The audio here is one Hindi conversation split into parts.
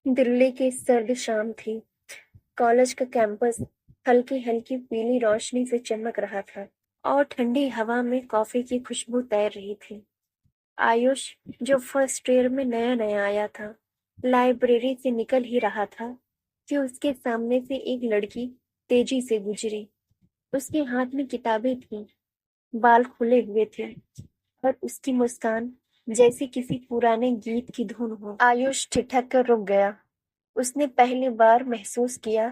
दिल्ली की सर्द शाम थी। कॉलेज का कैंपस हल्की हल्की पीली रोशनी से चमक रहा था और ठंडी हवा में कॉफी की खुशबू तैर रही थी। आयुष, जो फर्स्ट ईयर में नया नया आया था, लाइब्रेरी से निकल ही रहा था कि उसके सामने से एक लड़की तेजी से गुजरी। उसके हाथ में किताबें थीं, बाल खुले हुए थे और उसकी मुस्कान जैसे किसी पुराने गीत की धुन हो। आयुष ठिठक कर रुक गया। उसने पहली बार महसूस किया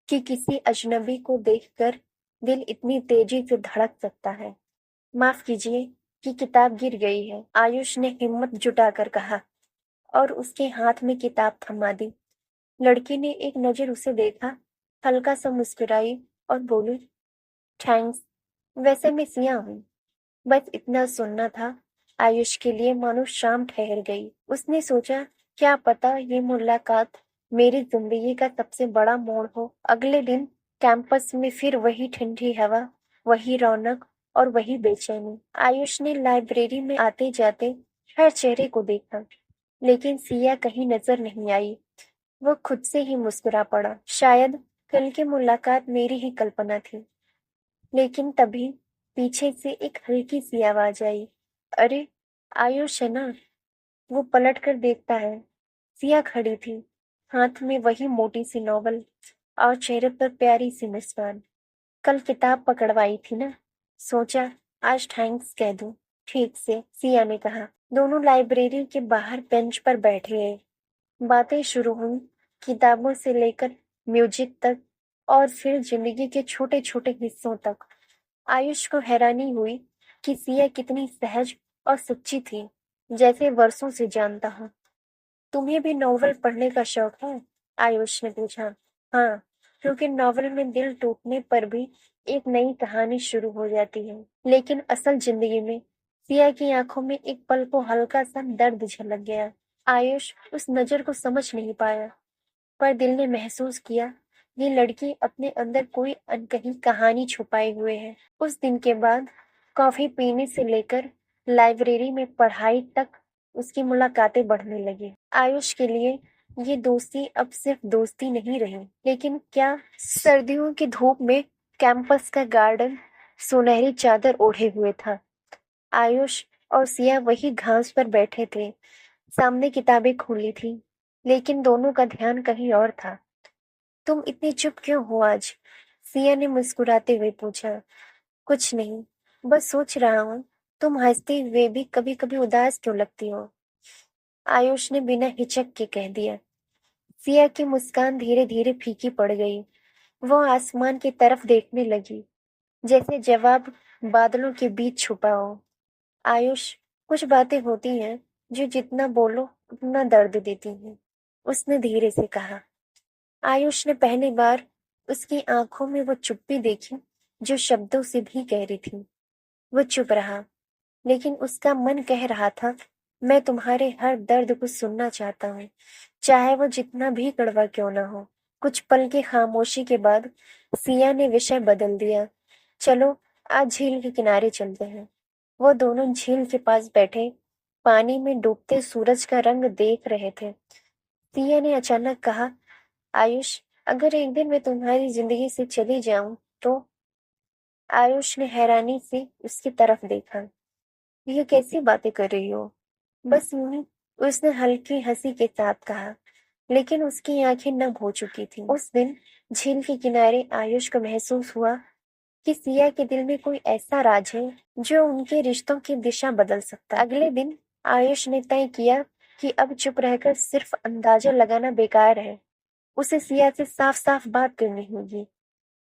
कि किसी अजनबी को देखकर दिल इतनी तेजी से धड़क सकता है। माफ कीजिए कि किताब गिर गई है, आयुष ने हिम्मत जुटाकर कहा और उसके हाथ में किताब थमा दी। लड़की ने एक नजर उसे देखा, हल्का सा मुस्कुराई और बोली, थैंक्स, वैसे मैं सिया हूँ। बस इतना सुनना था। आयुष के लिए मानो शाम ठहर गई। उसने सोचा, क्या पता ये मुलाकात मेरी जिंदगी का सबसे बड़ा मोड़ हो। अगले दिन कैंपस में फिर वही ठंडी हवा, वही रौनक और वही बेचैनी। आयुष ने लाइब्रेरी में आते जाते हर चेहरे को देखा, लेकिन सिया कहीं नजर नहीं आई। वो खुद से ही मुस्कुरा पड़ा। शायद कल की मुलाकात मेरी ही कल्पना थी। लेकिन तभी पीछे से एक हल्की सी आवाज आई, अरे, आयुष है ना? वो पलट कर देखता है। सिया खड़ी थी, हाथ में वही मोटी सी नॉवल और चेहरे पर प्यारी सी मुस्कान। कल किताब पकड़वाई थी ना, सोचा आज थैंक्स कह दूं। ठीक से, सिया ने कहा। दोनों लाइब्रेरी के बाहर बेंच पर बैठे गए। बातें शुरू हुई, किताबों से लेकर म्यूजिक तक और फिर जिंदगी के छोटे छोटे हिस्सों तक। आयुष को हैरानी हुई कि सिया कितनी सहज और सच्ची थी, जैसे वर्षों से जानता हूँ। तुम्हें भी नॉवल पढ़ने का शौक है? आयुष ने पूछा। हाँ, क्योंकि नॉवल में दिल टूटने पर भी एक नई कहानी शुरू हो जाती है। लेकिन असल जिंदगी में सिया की आंखों में एक पल को हल्का सा दर्द झलक गया। आयुष उस नजर को समझ नहीं पाया, पर दिल ने महसूस किया, ये लड़की अपने अंदर कोई अनकही कहानी छुपाए हुए है। उस दिन के बाद कॉफी पीने से लेकर लाइब्रेरी में पढ़ाई तक उसकी मुलाकातें बढ़ने लगी। आयुष के लिए ये दोस्ती अब सिर्फ दोस्ती नहीं रही, लेकिन क्या, सर्दियों की धूप में कैंपस का गार्डन सुनहरी चादर ओढ़े हुए था। आयुष और सिया वही घास पर बैठे थे, सामने किताबें खुली थी, लेकिन दोनों का ध्यान कहीं और था। तुम इतनी चुप क्यों हो आज? सिया ने मुस्कुराते हुए पूछा। कुछ नहीं, बस सोच रहा हूँ, तुम हंसते हुए भी कभी कभी उदास क्यों लगती हो? आयुष ने बिना हिचक के कह दिया। सिया की मुस्कान धीरे धीरे फीकी पड़ गई। वो आसमान की तरफ देखने लगी, जैसे जवाब बादलों के बीच छुपा हो। आयुष, कुछ बातें होती हैं जो जितना बोलो उतना दर्द देती हैं, उसने धीरे से कहा। आयुष ने पहली बार उसकी आंखों में वो चुप्पी देखी जो शब्दों से भी गहरी थी। वो चुप रहा, लेकिन उसका मन कह रहा था, मैं तुम्हारे हर दर्द को सुनना चाहता हूँ, चाहे वो जितना भी कड़वा क्यों ना हो। कुछ पल की खामोशी के बाद सिया ने विषय बदल दिया। चलो, आज झील के किनारे चलते हैं। वो दोनों झील के पास बैठे पानी में डूबते सूरज का रंग देख रहे थे। सिया ने अचानक कहा, आयुष, अगर एक दिन मैं तुम्हारी जिंदगी से चली जाऊं तो? आयुष ने हैरानी से उसकी तरफ देखा। ये कैसी बातें कर रही हो? बस यूं ही, उसने हल्की हंसी के साथ कहा, लेकिन उसकी आंखें नम हो चुकी थीं। उस दिन झील के किनारे आयुष को महसूस हुआ कि सिया के दिल में कोई ऐसा राज है जो उनके रिश्तों की दिशा बदल सकता है। अगले दिन आयुष ने तय किया कि अब चुप रहकर सिर्फ अंदाजा लगाना बेकार है। उसे सिया से साफ साफ बात करनी होगी।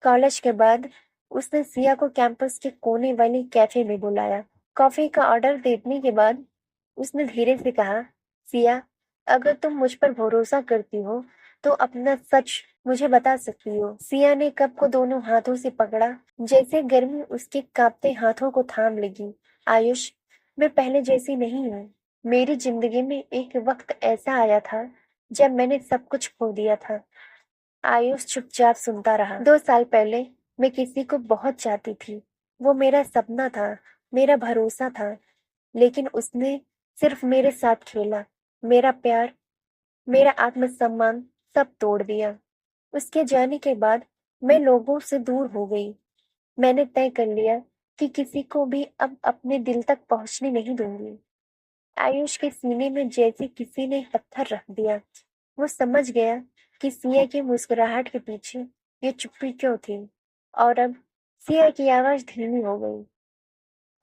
कॉलेज के बाद उसने सिया को कैंपस के कोने वाले कैफे में बुलाया। कॉफी का ऑर्डर देने के बाद उसने धीरे से कहा, सिया, अगर तुम मुझ पर भरोसा करती हो तो अपना सच मुझे बता सकती हो। सिया ने कप को दोनों हाथों से पकड़ा, जैसे गर्मी उसके कांपते हाथों को थाम लगी। आयुष, मैं पहले जैसी नहीं हूँ। मेरी जिंदगी में एक वक्त ऐसा आया था जब मैंने सब कुछ खो दिया था। आयुष चुपचाप सुनता रहा। 2 साल पहले मैं किसी को बहुत चाहती थी। वो मेरा सपना था, मेरा भरोसा था, लेकिन उसने सिर्फ मेरे साथ खेला। मेरा प्यार मेरा आत्मसम्मान सब तोड़ दिया। उसके जाने के बाद मैं लोगों से दूर हो गई। मैंने तय कर लिया कि किसी को भी अब अपने दिल तक पहुंचने नहीं दूंगी। आयुष के सीने में जैसे किसी ने पत्थर रख दिया। वो समझ गया कि सिया की मुस्कुराहट के पीछे ये चुप्पी क्यों थी। और अब सिया की आवाज धीमी हो गई।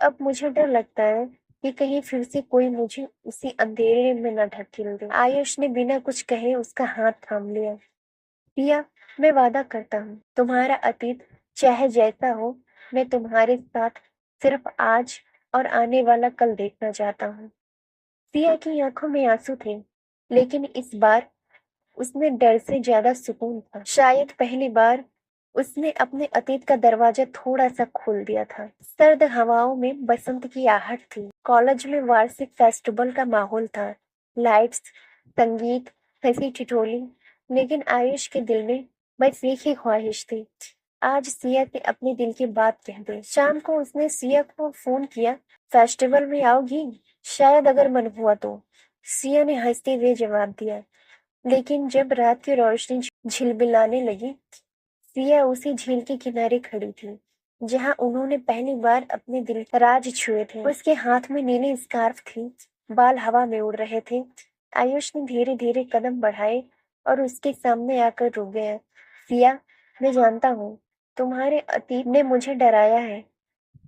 अब मुझे डर लगता है कि कहीं फिर से कोई मुझे उसी अंधेरे में न ढकेल दे। आयुष ने बिना कुछ कहे उसका हाथ थाम लिया। सिया, मैं वादा करता हूँ, तुम्हारा अतीत चाहे जैसा हो, मैं तुम्हारे साथ सिर्फ आज और आने वाला कल देखना चाहता हूँ। सिया की आंखों में आंसू थे, लेकिन इस बार उसमें डर से ज्यादा सुकून था। शायद पहली बार उसने अपने अतीत का दरवाजा थोड़ा सा खोल दिया था। सर्द हवाओं में बसंत की आहट थी। कॉलेज में वार्षिक फेस्टिवल का माहौल था। लाइट्स, संगीत, हंसी ठिठोली। लेकिन आयुष के दिल में बस एक ही ख्वाहिश थी, आज सिया से अपने दिल की बात कह दे। शाम को उसने सिया को फोन किया, फेस्टिवल में आओगी? शायद अगर मन हुआ तो। सिया ने हंसते हुए जवाब दिया। लेकिन जब रात की रोशनी झिलमिलाने लगी, सिया उसी झील के किनारे खड़ी थी जहां उन्होंने पहली बार अपने दिल का राज छुए थे। उसके हाथ में नीली स्कार्फ थी, बाल हवा में उड़ रहे थे। आयुष ने धीरे धीरे कदम बढ़ाए और उसके सामने आकर रुक गया। सिया, मैं जानता हूँ तुम्हारे अतीत ने मुझे डराया है,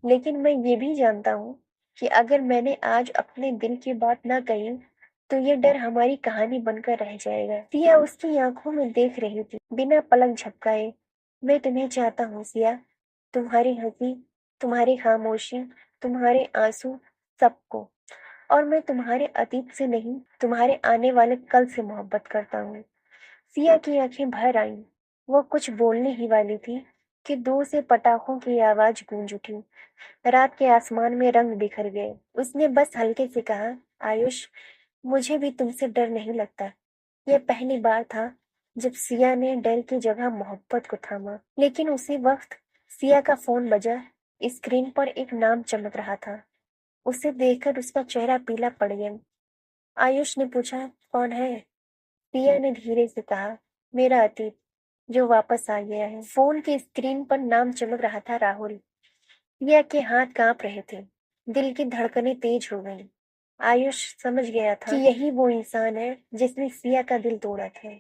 लेकिन मैं ये भी जानता हूँ कि अगर मैंने आज अपने दिल की बात ना कही तो ये डर हमारी कहानी बनकर रह जाएगा। सिया उसकी आंखों में देख रही थी, बिना पलक झपकाए। मैं तुम्हें चाहता हूँ सिया, तुम्हारी हंसी, तुम्हारी खामोशी, तुम्हारे आंसू, सबको। और मैं तुम्हारे अतीत से नहीं, तुम्हारे आने वाले कल से मोहब्बत करता हूँ। सिया की आंखें भर आईं। वो कुछ बोलने ही वाली थी कि दूर से पटाखों की आवाज गूंज उठी। रात के आसमान में रंग बिखर गए। उसने बस हल्के से कहा, आयुष, मुझे भी तुमसे डर नहीं लगता। यह पहली बार था जब सिया ने डर की जगह मोहब्बत को थामा। लेकिन उसी वक्त सिया का फोन बजा। स्क्रीन पर एक नाम चमक रहा था। उसे देखकर उसका चेहरा पीला पड़ गया। आयुष ने पूछा, कौन है? सिया ने धीरे से कहा, मेरा अतीत जो वापस आ गया है। फोन की स्क्रीन पर नाम चमक रहा था, राहुल। सिया के हाथ कांप रहे थे, दिल की धड़कनें तेज हो गईं। आयुष समझ गया था कि यही वो इंसान है जिसने सिया का दिल तोड़ा था।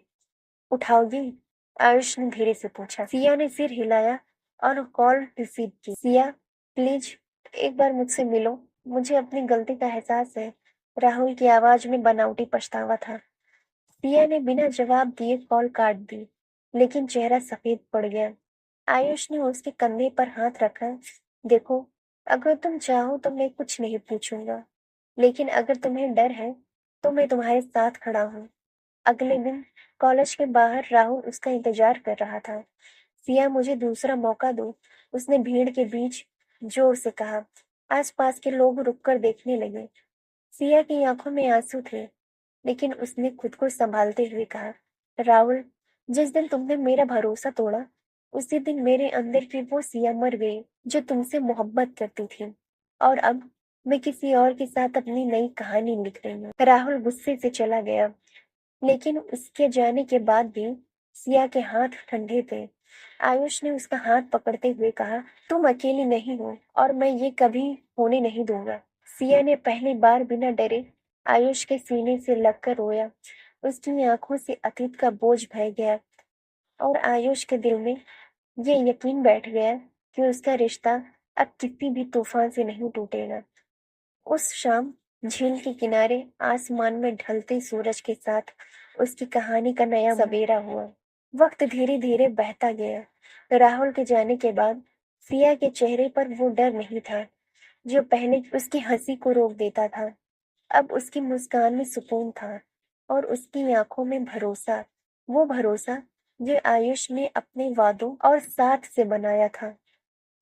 उठाओगी? आयुष ने धीरे से पूछा। सिया ने सिर हिलाया और कॉल रिसीव की। सिया, प्लीज एक बार मुझसे मिलो, मुझे अपनी गलती का एहसास है। राहुल की आवाज में बनावटी पछतावा था। सिया ने बिना जवाब दिए कॉल काट दी, लेकिन चेहरा सफेद पड़ गया। आयुष ने उसके कंधे पर हाथ रखा। देखो, अगर तुम चाहो तो मैं कुछ नहीं पूछूंगा, लेकिन अगर तुम्हें डर है तो मैं तुम्हारे साथ खड़ा हूँ। अगले दिन कॉलेज के बाहर राहुल उसका इंतजार कर रहा था। सिया, मुझे दूसरा मौका दो, उसने भीड़ के बीच जोर से कहा। आसपास के लोग रुककर देखने लगे। सिया की आंखों में आंसू थे, लेकिन उसने खुद को संभालते हुए कहा, राहुल, जिस दिन तुमने मेरा भरोसा तोड़ा, उसी दिन मेरे अंदर की वो सिया मर गई जो तुमसे मोहब्बत करती थी। और अब मैं किसी और के साथ अपनी नई कहानी लिख रही हूँ। राहुल गुस्से से चला गया, लेकिन उसके जाने के बाद भी सिया के हाथ ठंडे थे। आयुष ने उसका हाथ पकड़ते हुए कहा, तुम अकेली नहीं हो और मैं ये कभी होने नहीं दूंगा। सिया ने पहली बार बिना डरे आयुष के सीने से लगकर रोया। उसकी आंखों से अतीत का बोझ बह गया और आयुष के दिल में ये यकीन बैठ गया कि उसका रिश्ता अब किसी भी तूफान से नहीं टूटेगा। उस शाम झील के किनारे आसमान में ढलते सूरज के साथ उसकी कहानी का नया सवेरा हुआ। वक्त धीरे धीरे बहता गया। राहुल के जाने के बाद सिया के चेहरे पर वो डर नहीं था जो पहले उसकी हंसी को रोक देता था। अब उसकी मुस्कान में सुकून था और उसकी आंखों में भरोसा, वो भरोसा जो आयुष ने अपने वादों और साथ से बनाया था।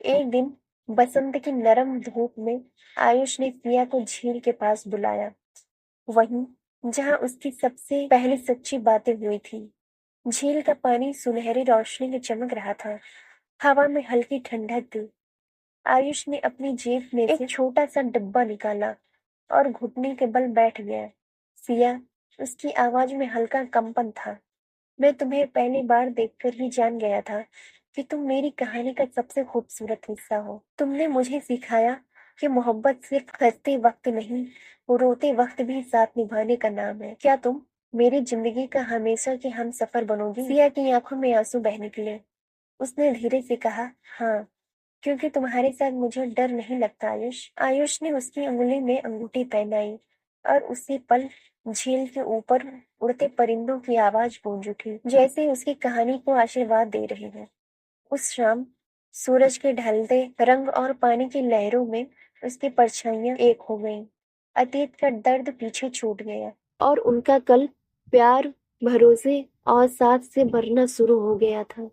एक दिन बसंत की नरम धूप में आयुष ने सिया को झील के पास बुलाया, वहीं जहां उसकी सबसे पहली सच्ची बातें हुई थी। झील का पानी सुनहरी रोशनी में चमक रहा था, हवा में हल्की ठंडक थी। आयुष ने अपनी जेब में से एक छोटा सा डब्बा निकाला और घुटने के बल बैठ गया। सिया, उसकी आवाज में हल्का कंपन था। मैं तुम्हें पहली बार देखकर ही जान गया था कि तुम मेरी कहानी का सबसे खूबसूरत हिस्सा हो। तुमने मुझे सिखाया कि मोहब्बत सिर्फ हंसते वक्त नहीं, वो रोते वक्त भी साथ निभाने का नाम है। क्या तुम मेरी जिंदगी का हमेशा की हम सफर बनोगी? सिया की आंखों में आंसू बह निकले। उसने धीरे से कहा, हाँ, क्योंकि तुम्हारे साथ मुझे डर नहीं लगता आयुष। आयुष ने उसकी अंगुली में अंगूठी पहनाई और उसी पल झील के ऊपर उड़ते परिंदों की आवाज गूंज उठी, जैसे उसकी कहानी को आशीर्वाद दे रही है। उस शाम सूरज के ढलते रंग और पानी की लहरों में उसकी परछाइयां एक हो गईं। अतीत का दर्द पीछे छूट गया और उनका कल प्यार, भरोसे और साथ से भरना शुरू हो गया था।